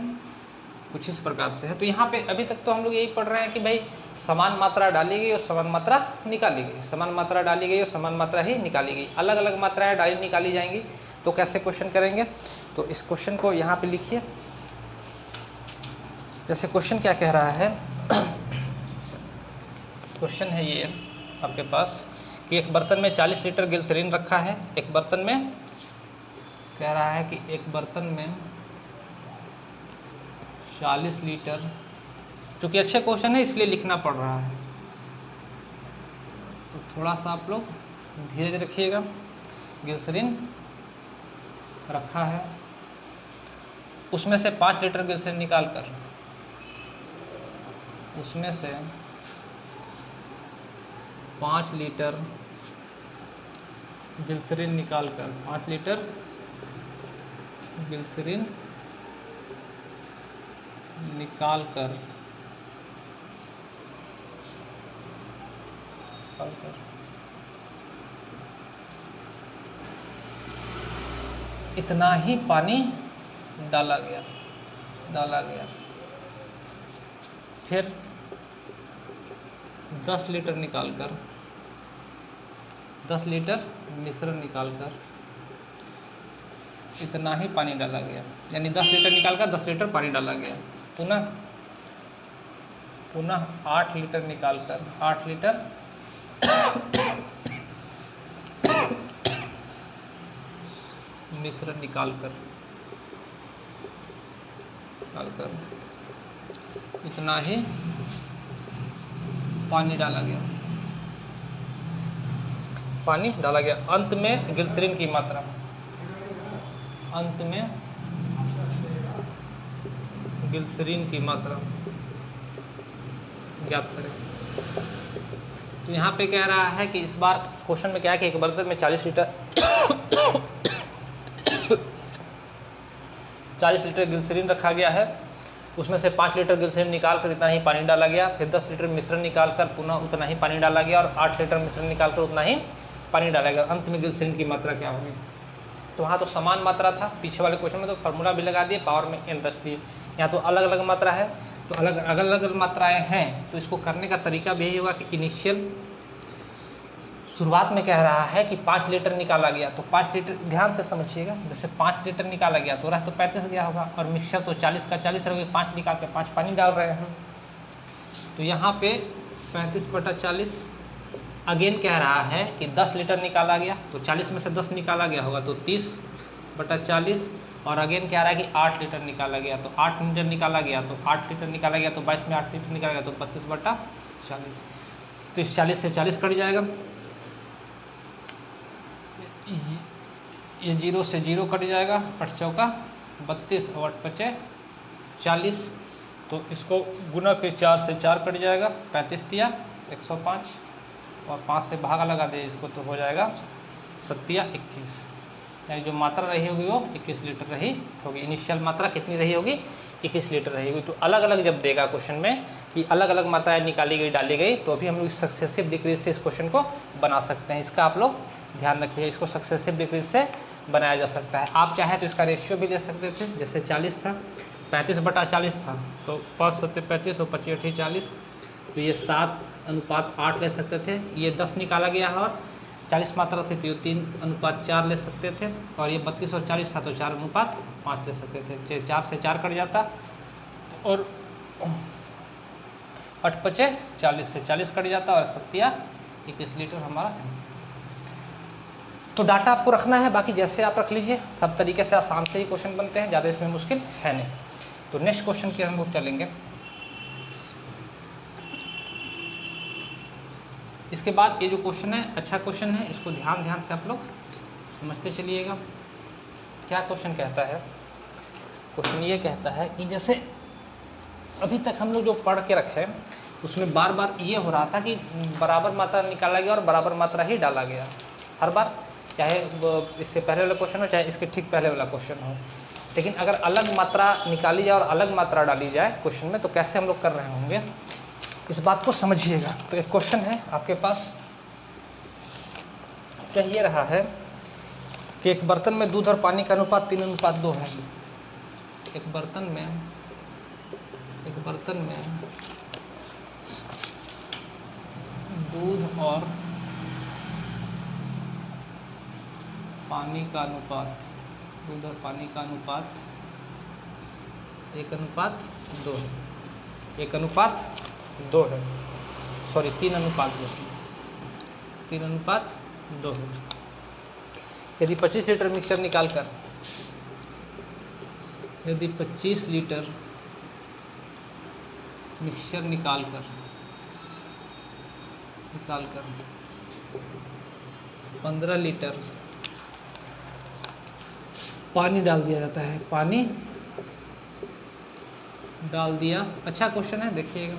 [SPEAKER 1] कुछ इस प्रकार से है। तो यहाँ पे अभी तक तो हम लोग यही पढ़ रहे हैं कि भाई समान मात्रा डाली गई और समान मात्रा निकाली गई, समान मात्रा डाली गई और समान मात्रा ही निकाली गई, अलग अलग मात्राएं डाली निकाली जाएंगी। तो कैसे क्वेश्चन करेंगे, तो इस क्वेश्चन को यहाँ पे लिखिए। जैसे क्वेश्चन क्या कह रहा है, क्वेश्चन है ये आपके पास कि एक बर्तन में 40 लीटर ग्लिसरीन रखा है। एक बर्तन में कह रहा है कि एक बर्तन में 40 लीटर, चूँकि अच्छे क्वेश्चन है इसलिए लिखना पड़ रहा है, तो थोड़ा सा आप लोग धीरज रखिएगा। ग्लिसरीन रखा है, उसमें से 5 लीटर ग्लिसरीन निकाल कर, उसमें से 5 लीटर ग्लिसरीन निकाल कर, 5 लीटर ग्लिसरीन निकाल कर इतना ही पानी डाला गया। फिर 10 लीटर निकालकर, 10 लीटर मिश्रण निकालकर इतना ही पानी डाला गया, यानी 10 लीटर निकालकर 10 लीटर पानी डाला गया। पुनः 8 लीटर निकालकर, 8 लीटर मिश्रण निकालकर इतना ही पानी डाला गया। अंत में ग्लिसरीन की मात्रा, ज्ञात करें। तो यहाँ पे कह रहा है कि इस बार क्वेश्चन में क्या है कि एक बर्तन में 40 लीटर ग्लिसरीन रखा गया है, उसमें से 5 लीटर ग्लिसरीन निकाल कर इतना ही पानी डाला गया। फिर 10 लीटर मिश्रण निकाल कर पुनः उतना ही पानी डाला गया और 8 लीटर मिश्रण निकाल कर उतना ही पानी डाला गया। अंत में ग्लिसरीन की मात्रा क्या होगी। तो वहाँ तो समान मात्रा था, पीछे वाले क्वेश्चन में तो फार्मूला भी लगा दिए, पावर में n रख दिए। यहाँ तो अलग अलग मात्रा है, तो अलग अलग मात्राएं हैं। तो इसको करने का तरीका भी यही होगा कि इनिशियल शुरुआत में कह रहा है कि 5 लीटर निकाला गया, तो 5 लीटर ध्यान से समझिएगा। जैसे 5 लीटर निकाला गया तो रह तो 35 गया होगा, और मिक्सचर तो 40 का 40 रहोगे, 5 निकाल के 5 पानी डाल रहे हैं। तो यहाँ पे 35/40 अगेन कह रहा है कि 10 लीटर निकाला गया, तो 40 में से 10 निकाला गया होगा तो 30/40, और अगेन कह रहा है कि 8 लीटर निकाला गया, तो 8 लीटर निकाला गया, तो 8 लीटर निकाला गया, तो 22 में 8 लीटर निकाला गया, तो 32/40। तो इस 40 से 40 कट जाएगा, ये 0 से 0 कट जाएगा, 8 चौका 32 और 8 पचे 40। तो इसको गुना के 4 से 4 कट जाएगा, 35 दिया 105, और 5 से भागा लगा दे इसको, तो हो जाएगा 7×21, यानी जो मात्रा रही होगी वो 21 लीटर रही होगी। इनिशियल मात्रा कितनी रही होगी, 21 लीटर रही होगी। तो अलग अलग जब देगा क्वेश्चन में कि अलग अलग मात्राएं निकाली गई डाली गई, तो अभी हम लोग सक्सेसिव डिक्रीज से इस क्वेश्चन को बना सकते हैं। इसका आप लोग ध्यान रखिए, इसको सक्सेसिव डिक्रीज से बनाया जा सकता है। आप चाहें तो इसका रेशियो भी ले सकते थे, जैसे 40 था, 35/40 था, तो 5 7 35 और 25 8 40, तो ये 7:8 ले सकते थे। ये 10 निकाला गया है और 40 मात्रा थी, तो ये 3:4 ले सकते थे, और ये 32 और 40 था, तो 4:5 ले सकते थे। 4 से 4 कट जाता, और 8 पचे 40 से 40 कट जाता, और 7×21 लीटर हमारा। तो डाटा आपको रखना है, बाकी जैसे आप रख लीजिए, सब तरीके से आसान से ही क्वेश्चन बनते हैं, ज़्यादा इसमें मुश्किल है नहीं। तो नेक्स्ट क्वेश्चन की हम लोग चलेंगे। इसके बाद ये जो क्वेश्चन है अच्छा क्वेश्चन है, इसको ध्यान से आप लोग समझते चलिएगा। क्या क्वेश्चन कहता है, क्वेश्चन ये कहता है कि जैसे अभी तक हम लोग जो पढ़ के रखे उसमें बार बार ये हो रहा था कि बराबर मात्रा निकाला गया और बराबर मात्रा ही डाला गया हर बार, चाहे इससे पहले वाला क्वेश्चन हो चाहे इसके ठीक पहले वाला क्वेश्चन हो। लेकिन अगर अलग मात्रा निकाली जाए और अलग मात्रा डाली जाए क्वेश्चन में, तो कैसे हम लोग कर रहे होंगे। इस बात को समझिएगा। तो एक क्वेश्चन है आपके पास, कह ये रहा है कि एक बर्तन में दूध और पानी का अनुपात 3:2 है। एक बर्तन में दूध और पानी का अनुपात 1:2 है। 1:2 है, सॉरी 3:2 है। यदि 25 लीटर मिक्सचर निकालकर 25 लीटर मिक्सचर निकालकर 15 लीटर पानी डाल दिया जाता है, पानी डाल दिया, अच्छा क्वेश्चन है, देखिएगा,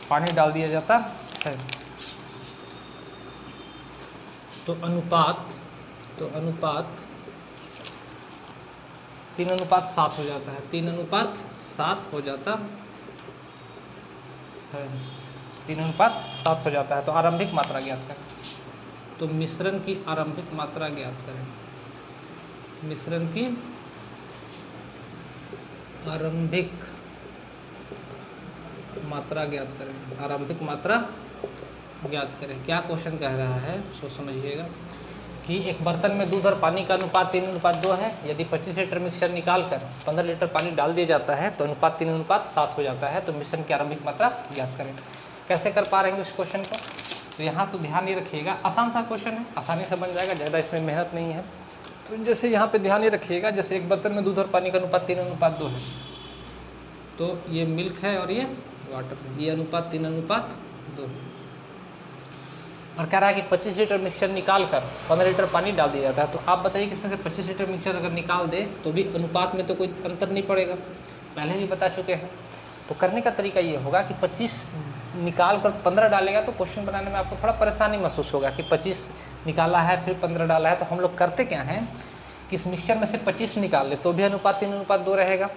[SPEAKER 1] पानी डाल दिया जाता है तो अनुपात 3:7 हो जाता है। 3:7 हो जाता है, 3:7 हो जाता है। तो आरंभिक मात्रा ज्ञात करें। तो मिश्रण की आरंभिक मात्रा ज्ञात करें। मिश्रण की आरंभिक मात्रा ज्ञात करें। आरंभिक मात्रा ज्ञात करें। क्या क्वेश्चन कह रहा है सो समझिएगा कि एक बर्तन में दूध और पानी का अनुपात 3:2 है। यदि 25 लीटर मिक्सचर निकालकर 15 लीटर पानी डाल दिया जाता है तो अनुपात 3:7 हो जाता है। तो मिश्रण की आरंभिक मात्रा ज्ञात करें। कैसे कर पा रहे हैं उस क्वेश्चन को? तो यहाँ तो ध्यान ये रखिएगा, आसान सा क्वेश्चन है, आसानी से बन जाएगा, ज़्यादा इसमें मेहनत नहीं है। तो जैसे यहाँ पे ध्यान ये रखिएगा, जैसे एक बर्तन में दूध और पानी का अनुपात 3:2 है, तो ये मिल्क है और ये वाटर है, ये अनुपात 3:2 है। और कह रहा है कि 25 लीटर मिक्सचर निकाल कर 15 लीटर पानी डाल दिया जाता है। तो आप बताइए कि इसमें से 25 लीटर मिक्सचर अगर निकाल दे तो भी अनुपात में तो कोई अंतर नहीं पड़ेगा, पहले भी बता चुके हैं। तो करने का तरीका ये होगा कि 25 निकाल कर 15 डालेगा तो क्वेश्चन बनाने में आपको थोड़ा परेशानी महसूस होगा कि 25 निकाला है फिर 15 डाला है। तो हम लोग करते क्या हैं कि इस मिक्सचर में से 25 निकाल ले तो भी अनुपात 3:2 रहेगा।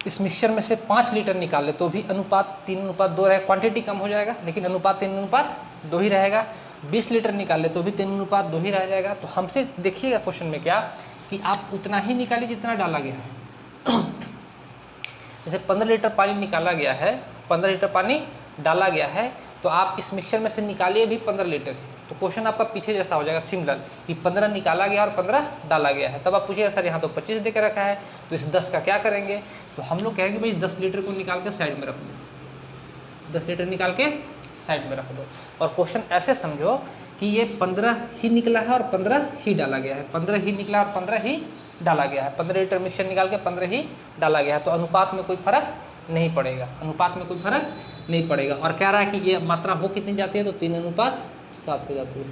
[SPEAKER 1] इस मिक्सचर में से 5 लीटर निकाल ले तो भी अनुपात 3:2 रहेगा। क्वांटिटी कम हो जाएगा लेकिन अनुपात 3:2 ही रहेगा। 20 लीटर निकाल ले तो भी 3:2 ही रह जाएगा। तो हमसे देखिएगा क्वेश्चन में क्या कि आप उतना ही निकालिए जितना डाला गया है। जैसे 15 लीटर पानी निकाला गया है, 15 लीटर पानी डाला गया है, तो आप इस मिक्सचर में से निकालिए भी 15 लीटर। तो क्वेश्चन आपका पीछे जैसा हो जाएगा सिमिलर कि 15 निकाला गया और 15 डाला गया है। तब आप पूछिएगा सर यहाँ तो 25 दे के रखा है तो इस 10 का क्या करेंगे? तो हम लोग कहेंगे भाई 10 लीटर को निकाल के साइड में रख दो, 10 लीटर निकाल के साइड में रख दो। और क्वेश्चन ऐसे समझो कि ये 15 ही निकला है और 15 ही डाला गया है, 15 ही निकला और 15 ही डाला गया है। 15 लीटर मिक्सचर निकाल के 15 ही डाला गया है। तो अनुपात में कोई फर्क नहीं पड़ेगा, अनुपात में कोई फर्क नहीं पड़ेगा। और कह रहा है कि ये मात्रा हो कितनी जाती है? तो 3:7 हो जाती है,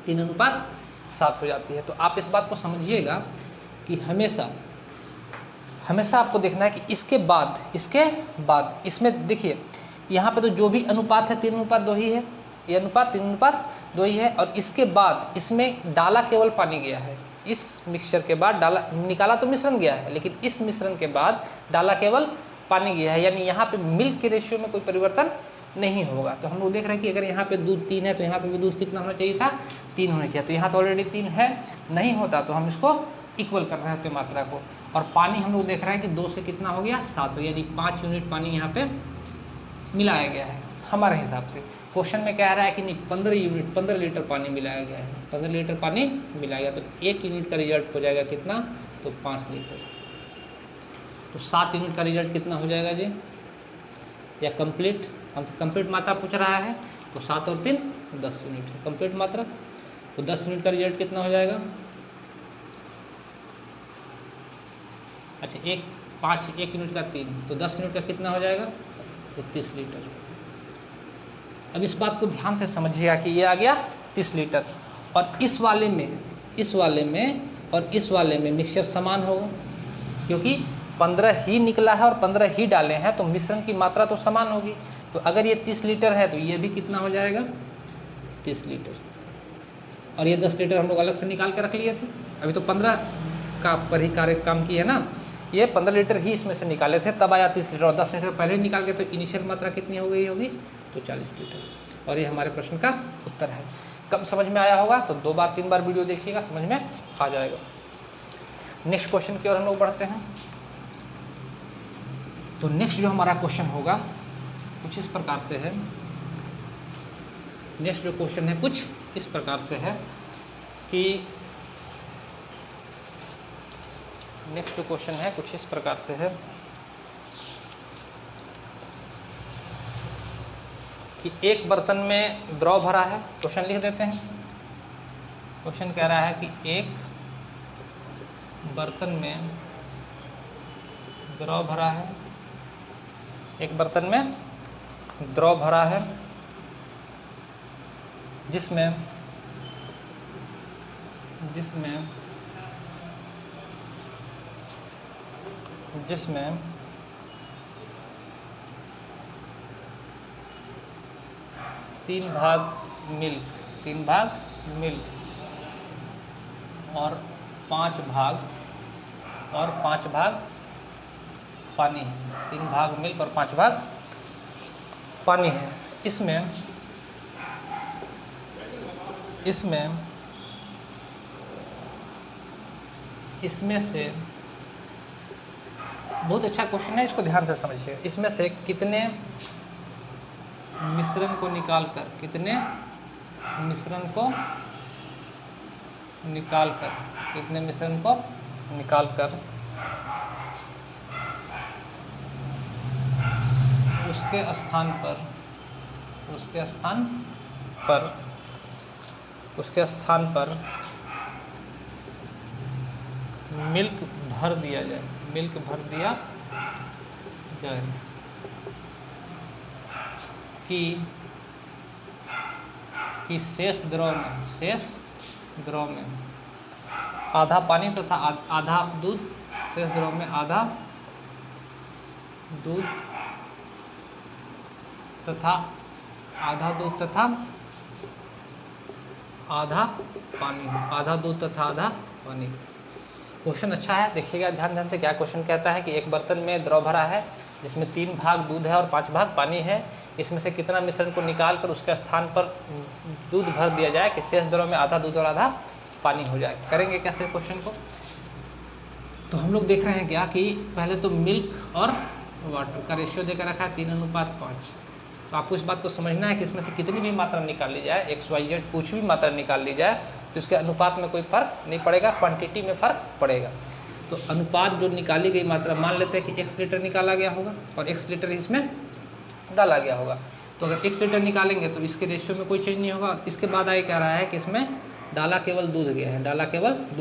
[SPEAKER 1] 3:7 हो जाती है। तो आप इस बात को समझिएगा कि हमेशा आपको देखना है कि इसके बाद इसमें देखिए यहाँ पे तो जो भी अनुपात है 3:2 ही है, ये अनुपात 3:2 ही है। और इसके बाद इसमें डाला केवल पानी गया है। इस मिक्सचर के बाद डाला, निकाला तो मिश्रण गया है लेकिन इस मिश्रण के बाद डाला केवल पानी गया है, यानी यहाँ पे मिल्क के रेशियो में कोई परिवर्तन नहीं होगा। तो हम लोग देख रहे हैं कि अगर यहाँ पे दूध 3 है तो यहाँ पे भी दूध कितना होना चाहिए था? 3 होना चाहिए। तो यहाँ तो ऑलरेडी 3 है, नहीं होता तो हम इसको इक्वल कर रहे हैं मात्रा को। और पानी हम लोग देख रहे हैं कि 2 से कितना हो गया? 7 हो, यानी 5 यूनिट पानी यहाँ पे मिलाया गया है हमारे हिसाब से। क्वेश्चन में कह रहा है कि नहीं 15 लीटर पानी मिलाया गया है, 15 लीटर पानी मिलाया गया। तो 1 यूनिट का रिजल्ट हो जाएगा कितना? तो 5 लीटर। तो 7 यूनिट का रिजल्ट कितना हो जाएगा जी? या कंप्लीट, हम कंप्लीट मात्रा पूछ रहा है तो 7 और 3 10 यूनिट है कंप्लीट मात्रा। तो 10 यूनिट का रिजल्ट कितना हो जाएगा? अच्छा 1 यूनिट का 3, तो 10 यूनिट का कितना हो जाएगा? तो 30 लीटर। अब इस बात को ध्यान से समझिएगा कि ये आ गया 30 लीटर। और इस वाले में मिक्सचर समान होगा क्योंकि 15 ही निकला है और 15 ही डाले हैं, तो मिश्रण की मात्रा तो समान होगी। तो अगर ये 30 लीटर है तो ये भी कितना हो जाएगा? 30 लीटर। और ये 10 लीटर हम लोग अलग से निकाल के रख लिए थे, अभी तो 15 का पर ही कार्य काम किया है ना। ये 15 लीटर ही इसमें से निकाले थे, तब आया 30 लीटर, और 10 लीटर पहले निकाल के, तो इनिशियल मात्रा कितनी हो गई होगी, तो 40 लीटर। और ये हमारे प्रश्न का उत्तर है। कब समझ में आया होगा, तो 2 बार 3 बार वीडियो देखिएगा, समझ में आ जाएगा। नेक्स्ट क्वेश्चन की ओर हम लोग बढ़ते हैं। तो नेक्स्ट जो हमारा क्वेश्चन होगा कुछ इस प्रकार से है। नेक्स्ट जो क्वेश्चन है कुछ इस प्रकार से है कि नेक्स्ट जो क्वेश्चन है कुछ इस प्रकार से है कि एक बर्तन में द्रव भरा है। क्वेश्चन लिख देते हैं। क्वेश्चन कह रहा है कि एक बर्तन में द्रव भरा है, एक बर्तन में द्रव भरा है जिसमें 3 भाग मिल्क और 5 भाग पानी है। 3 भाग मिल्क और 5 भाग पानी है। इसमें से बहुत अच्छा क्वेश्चन है, इसको ध्यान से समझिए। इसमें से कितने मिश्रण को निकाल कर उसके स्थान पर मिल्क भर दिया जाए कि शेष द्रव में आधा पानी तथा आधा दूध, शेष द्रव में आधा दूध तथा आधा पानी। क्वेश्चन अच्छा है, देखिएगा ध्यान से। क्या क्वेश्चन कहता है कि एक बर्तन में द्रव भरा है जिसमें 3 भाग दूध है और 5 भाग पानी है। इसमें से कितना मिश्रण को निकाल कर उसके स्थान पर दूध भर दिया जाए कि शेष द्रव में आधा दूध और आधा पानी हो जाए। करेंगे कैसे क्वेश्चन को, तो हम लोग देख रहे हैं क्या कि पहले तो मिल्क और वाटर का रेशियो देकर रखा है 3:5। तो आपको इस बात को समझना है कि इसमें से कितनी भी मात्रा निकाल ली जाए, XYZ कुछ भी मात्रा निकाल ली जाए, तो इसके अनुपात में कोई फर्क नहीं पड़ेगा, क्वांटिटी में फ़र्क पड़ेगा। तो अनुपात जो निकाली गई मात्रा, मान लेते हैं कि X लीटर निकाला गया होगा और X लीटर इसमें डाला गया होगा। तो अगर X लीटर निकालेंगे तो इसके रेशियो में कोई चेंज नहीं होगा। इसके बाद आगे कह रहा है कि इसमें डाला केवल दूध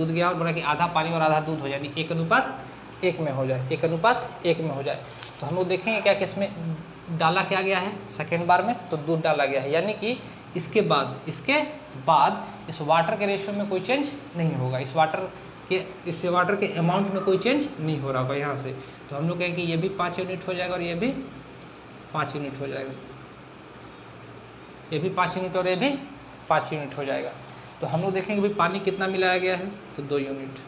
[SPEAKER 1] गया और बोला कि आधा पानी और आधा दूध हो, यानी 1:1 में हो जाए। तो हम लोग देखेंगे क्या कि इसमें डाला क्या गया है सेकेंड बार में, तो दूध डाला गया है, यानी कि इसके बाद इस वाटर के रेशियो में कोई चेंज नहीं होगा। इस वाटर के अमाउंट में कोई चेंज नहीं हो रहा होगा यहाँ से। तो हम लोग कहें कि ये भी 5 यूनिट हो जाएगा और ये भी 5 यूनिट हो जाएगा, ये भी 5 यूनिट और ये भी 5 यूनिट हो जाएगा। तो हम लोग देखेंगे भाई पानी कितना मिलाया गया है, तो 2 यूनिट।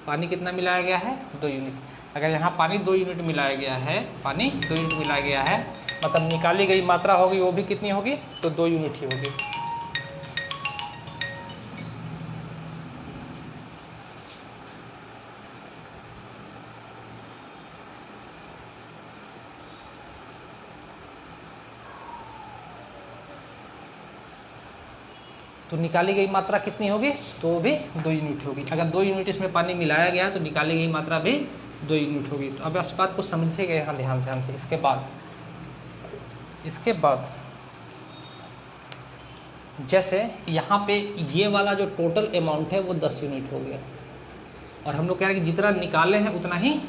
[SPEAKER 1] पानी कितना मिलाया गया है, 2 यूनिट। अगर यहाँ पानी 2 यूनिट मिलाया गया है, मतलब निकाली गई मात्रा होगी वो भी कितनी होगी, तो 2 यूनिट ही होगी। तो निकाली गई मात्रा कितनी होगी, तो वो भी 2 यूनिट होगी। अगर 2 यूनिट इसमें पानी मिलाया गया तो निकाली गई मात्रा भी 2 यूनिट होगी। तो अब इस बात को समझिएगा यहाँ ध्यान से। इसके बाद जैसे यहाँ पे ये वाला जो टोटल अमाउंट है वो 10 यूनिट हो गया, और हम लोग कह रहे हैं कि जितना निकाले हैं उतना ही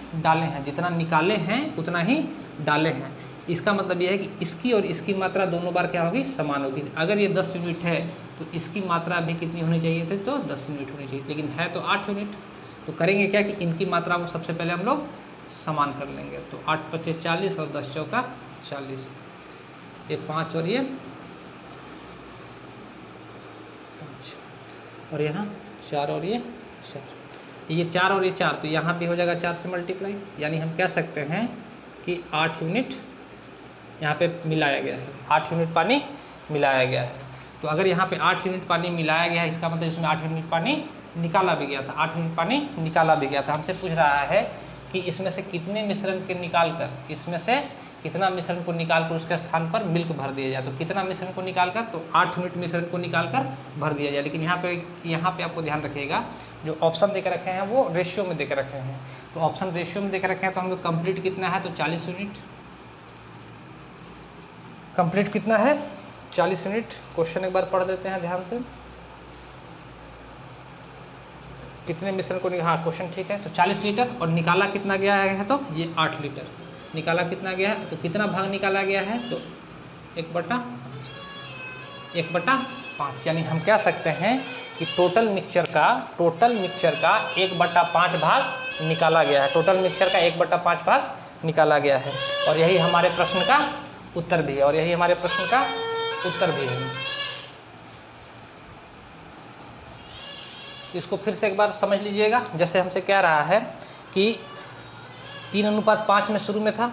[SPEAKER 1] डाले हैं, इसका मतलब ये है कि इसकी और इसकी मात्रा दोनों बार क्या होगी, समान होगी। अगर ये 10 यूनिट है तो इसकी मात्रा भी कितनी होनी चाहिए थी, तो 10 यूनिट होनी चाहिए, लेकिन है तो 8 यूनिट। तो करेंगे क्या कि इनकी मात्रा को सबसे पहले हम लोग समान कर लेंगे। तो 8 × 25 = 40 और 10 × 4 = 40। ये 5 और ये 5 और यहाँ 4 और ये 4। ये 4 और ये 4, तो यहाँ भी हो जाएगा 4 से मल्टीप्लाई, यानी हम कह सकते हैं कि 8 यूनिट यहाँ पे मिलाया गया है, 8 यूनिट पानी मिलाया गया है। तो अगर यहाँ पे 8 यूनिट पानी मिलाया गया है, इसका मतलब इसमें 8 यूनिट पानी निकाला भी गया था, 8 यूनिट पानी निकाला भी गया था। हमसे पूछ रहा है कि इसमें से कितने मिश्रण के निकाल कर, इसमें से कितना मिश्रण को निकाल कर उसके स्थान पर मिल्क भर दिया जाए। तो कितना मिश्रण को निकाल कर, तो 8 यूनिट मिश्रण को निकाल कर भर दिया जाए। लेकिन यहाँ पे आपको ध्यान रखिएगा, जो ऑप्शन देकर रखे हैं वो रेशियो में देकर रखे हैं। तो ऑप्शन रेशियो में देकर रखे हैं, तो हम लोग कंप्लीट कितना है, तो 40 यूनिट। कंप्लीट कितना है, 40 यूनिट। क्वेश्चन एक बार पढ़ देते हैं ध्यान से, कितने मिश्रण को, हाँ क्वेश्चन ठीक है। तो 40 लीटर और निकाला कितना गया है, तो ये 8 लीटर निकाला कितना गया है, तो कितना भाग निकाला गया है, तो 1/5, यानी हम कह सकते हैं कि टोटल मिक्सचर का 1/5 भाग निकाला गया है। टोटल मिक्सचर का 1/5 भाग निकाला गया है, और यही हमारे प्रश्न का उत्तर भी है, और यही हमारे प्रश्न का उत्तर भी है। तो इसको फिर से एक बार समझ लीजिएगा। जैसे हमसे कह रहा है कि 3:5 में शुरू में था,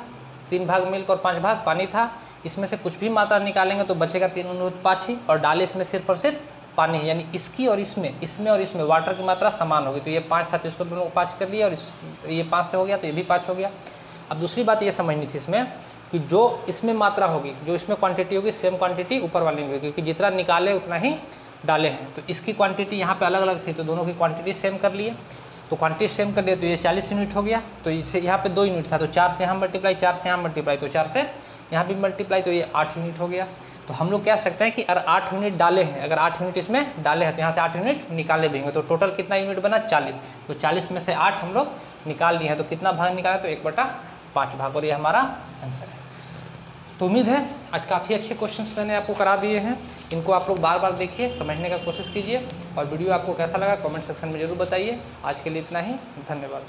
[SPEAKER 1] 3 भाग मिल्क और 5 भाग पानी था। इसमें से कुछ भी मात्रा निकालेंगे तो बचेगा 3:5 ही, और डाले इसमें सिर्फ और सिर्फ पानी है, यानी इसकी और इसमें और इसमें वाटर की मात्रा समान होगी। तो ये 5 था, तो इसको दोनों को 5 कर लिया, और तो ये 5 से हो गया, तो ये भी 5 हो गया। अब दूसरी बात ये समझनी थी इसमें कि जो इसमें मात्रा होगी, जो इसमें क्वांटिटी होगी, सेम क्वांटिटी ऊपर वाले में होगी, क्योंकि जितना निकाले उतना ही डाले हैं। तो इसकी क्वांटिटी यहाँ पे अलग अलग थी, तो दोनों की क्वांटिटी सेम कर लिए। तो क्वांटिटी सेम कर लिए, तो ये 40 यूनिट हो गया। तो इससे यहाँ पे 2 यूनिट था, तो 4 से यहाँ मल्टीप्लाई, 4 से यहाँ मल्टीप्लाई, तो 4 से यहाँ भी मल्टीप्लाई, तो ये 8 यूनिट हो गया। तो हम लोग कह सकते हैं कि अगर 8 यूनिट डाले हैं, अगर 8 यूनिट इसमें डाले हैं, तो यहाँ से 8 यूनिट निकाले भी होंगे। तो टोटल कितना यूनिट बना, 40। तो 40 में से 8 हम लोग निकाल लिए हैं, तो कितना भाग निकाला, तो 1/5 भाग, और ये हमारा आंसर है। तो उम्मीद है आज काफ़ी अच्छे क्वेश्चंस मैंने आपको करा दिए हैं। इनको आप लोग बार बार देखिए, समझने का कोशिश कीजिए, और वीडियो आपको कैसा लगा कमेंट सेक्शन में ज़रूर बताइए। आज के लिए इतना ही, धन्यवाद।